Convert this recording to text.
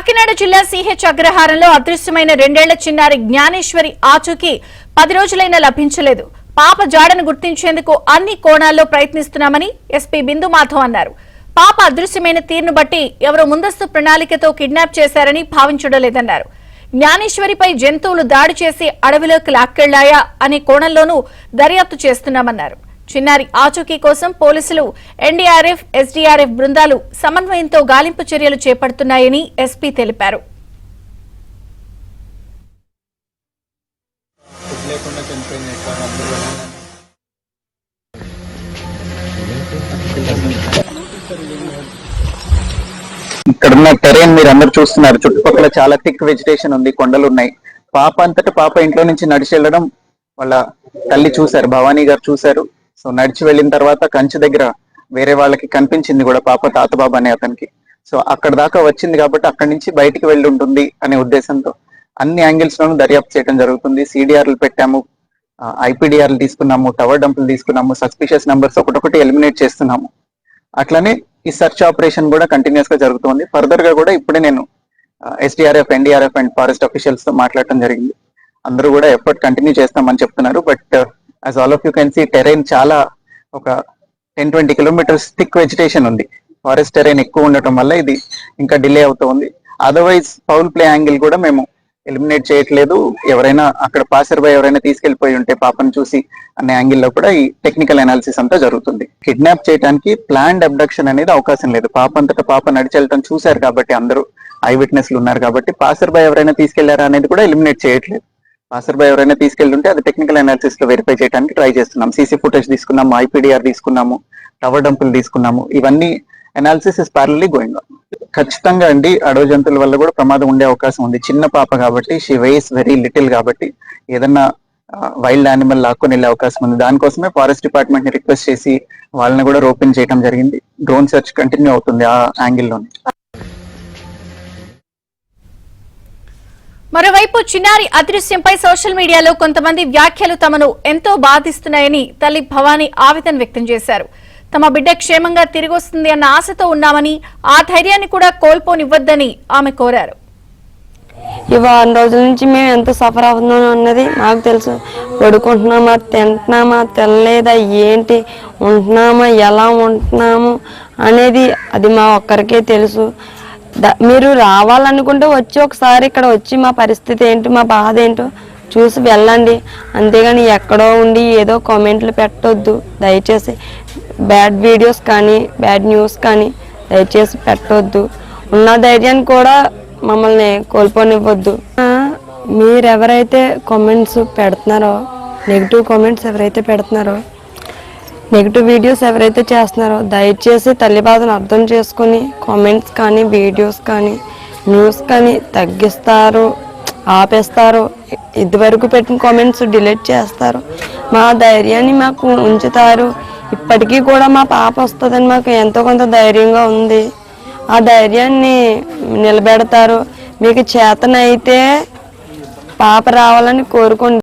కాకినాడ జిల్లా సిహెచ్ అగ్రహారంలో అదృశ్యమైన 2 ఏళ్ల చిన్నారి జ్ఞానేశ్వరి ఆచూకీ 10 రోజులైనా లభించలేదు. పాప జాడను గుర్తించేందుకు అన్ని కోణాల్లో ప్రయత్నిస్తున్నామని ఎస్పీ బిందు మాధవ్ అన్నారు. పాప అదృశ్యమైన తీరును బట్టి ఎవరో ముందస్తు ప్రణాళికతో కిడ్నాప్ చేశారని భావించడం లేదన్నారు. జ్ఞానేశ్వరిపై జంతువులు దాడి చేసి అడవిలోకి లాక్కెళ్లాయా అనే కోణంలోనూ దర్యాప్తు చేస్తున్నామన్నారు. చిన్నారి ఆచూకీ కోసం పోలీసులు, ఎన్డీఆర్ఎఫ్, ఎస్డీఆర్ఎఫ్ బృందాలు సమన్వయంతో గాలింపు చర్యలు చేపడుతున్నాయని ఎస్పీ తెలిపారు. ఇక్కడున్న టెరైన్ మీరు అందరు చూస్తున్నారు. చుట్టుపక్కల చాలా థిక్ వెజిటేషన్ ఉంది, కొండలు ఉన్నాయి. పాప అంతటా పాప ఇంట్లో నుంచి నడిచి వెళ్ళడం వాళ్ళ తల్లి చూశారు, భవానీ గారు చూశారు. సో నడిచి వెళ్ళిన తర్వాత కంచి దగ్గర వేరే వాళ్ళకి కనిపించింది కూడా పాప, తాతబాబు అనే అతనికి. సో అక్కడ దాకా వచ్చింది కాబట్టి అక్కడి నుంచి బయటికి వెళ్ళి ఉంటుంది అనే ఉద్దేశంతో అన్ని యాంగిల్స్ లోనూ దర్యాప్తు చేయడం జరుగుతుంది. సిడిఆర్లు పెట్టాము, ఐపీడీఆర్లు తీసుకున్నాము, టవర్ డంపులు తీసుకున్నాము, సస్పిషియస్ నంబర్స్ ఒకటొకటి ఎలిమినేట్ చేస్తున్నాము. అట్లనే ఈ సర్చ్ ఆపరేషన్ కూడా కంటిన్యూస్ గా జరుగుతుంది. ఫర్దర్ గా కూడా ఇప్పుడే నేను SDRF, NDRF and forest officials తో మాట్లాడటం జరిగింది. అందరూ కూడా ఎఫర్ట్ కంటిన్యూ చేస్తామని చెప్తున్నారు. But as all of you can see, terrain చాలా ఒక 10-20 కిలోమీటర్స్ థిక్ వెజిటేషన్ ఉంది. ఫారెస్ట్ టెరైన్ ఎక్కువ ఉండటం వల్ల ఇది ఇంకా డిలే అవుతుంది. అదర్వైజ్ ఫౌల్ ప్లే యాంగిల్ కూడా మేము ఎలిమినేట్ చేయట్లేదు. ఎవరైనా అక్కడ పాసర్ బై ఎవరైనా తీసుకెళ్లిపోయి ఉంటే పాపను చూసి అనే యాంగిల్లో కూడా ఈ టెక్నికల్ అనాలిసిస్ అంతా జరుగుతుంది. కిడ్నాప్ చేయడానికి ప్లాన్డ్ అబ్డక్షన్ అనేది అవకాశం లేదు. పాప అంతటా పాప నడిచి వెళ్ళటం చూశారు కాబట్టి, అందరూ ఐ విట్నెస్లు ఉన్నారు కాబట్టి, పాసర్ బై ఎవరైనా తీసుకెళ్లారా అనేది కూడా ఎలిమినేట్ చేయట్లేదు. పాసర్ బై ఎవరైనా తీసుకెళ్తుంటే అది టెక్నికల్ అనాలిసిస్ లో వెరిఫై చేయడానికి ట్రై చేస్తున్నాం. సీసీ ఫుటేజ్ తీసుకున్నాము, ఐపీడీఆర్ తీసుకున్నాము, టవర్ డంపులు తీసుకున్నాము. ఇవన్నీ అనాలిసిస్ ఇస్ ప్యారలీ గోయింగ్ ఆన్. ఖచ్చితంగా అండి, అడవి జంతువుల వల్ల కూడా ప్రమాదం ఉండే అవకాశం ఉంది. చిన్న పాప కాబట్టి, షీ వెయిస్ వెరీ లిటిల్ కాబట్టి ఏదన్నా వైల్డ్ యానిమల్ లాక్కొని వెళ్ళే అవకాశం ఉంది. దానికోసమే ఫారెస్ట్ డిపార్ట్మెంట్ ని రిక్వెస్ట్ చేసి వాళ్ళని కూడా రోపిన్ చేయడం జరిగింది. డ్రోన్ సెర్చ్ కంటిన్యూ అవుతుంది ఆ యాంగిల్లోనే. మరోవైపు చిన్నారి అదృశ్యంపై సోషల్ మీడియాలో కొంతమంది వ్యాఖ్యలు తమను ఎంతో బాధిస్తున్నాయని తల్లి భవానీ ఆవేదన వ్యక్తం చేశారు. తమ బిడ్డ క్షేమంగా తిరిగొస్తుంది అన్న ఆశతో ఉన్నామని, ఆ ధైర్యాన్ని కూడా కోల్పోనివ్వద్దని ఆమె కోరారు. ఈ వారం రోజుల నుంచి మేము ఎంత సఫర్ అవుతున్నాం అన్నది మాకు తెలుసు. పడుకుంటున్నామా, తింటున్నామా, తినలేదా, ఏంటి ఉంటున్నామా, ఎలా ఉంటున్నాము అనేది అది మా ఒక్కరికే తెలుసు. మీరు రావాలనుకుంటే వచ్చి ఒకసారి ఇక్కడ వచ్చి మా పరిస్థితి ఏంటి, మా బాధ ఏంటో చూసి వెళ్ళండి. అంతేగాని ఎక్కడో ఉండి ఏదో కామెంట్లు పెట్టొద్దు దయచేసి. బ్యాడ్ వీడియోస్ కానీ బ్యాడ్ న్యూస్ కానీ దయచేసి పెట్టొద్దు. ఉన్న ధైర్యాన్ని కూడా మమ్మల్ని కోల్పోనివ్వద్దు. మీరెవరైతే కామెంట్స్ పెడుతున్నారో, నెగిటివ్ కామెంట్స్ ఎవరైతే పెడుతున్నారో, నెగిటివ్ వీడియోస్ ఎవరైతే చేస్తున్నారో దయచేసి తల్లి బాధను అర్థం చేసుకుని కామెంట్స్ కానీ వీడియోస్ కానీ న్యూస్ కానీ తగ్గిస్తారు, ఆపేస్తారు. ఇదివరకు పెట్టిన కామెంట్స్ డిలీట్ చేస్తారు. మా ధైర్యాన్ని మాకు ఉంచుతారు. ఇప్పటికీ కూడా మా పాప వస్తుందని మాకు ఎంతో కొంత ధైర్యంగా ఉంది. ఆ ధైర్యాన్ని నిలబెడతారు. మీకు చేతనైతే పాప రావాలని కోరుకోండి.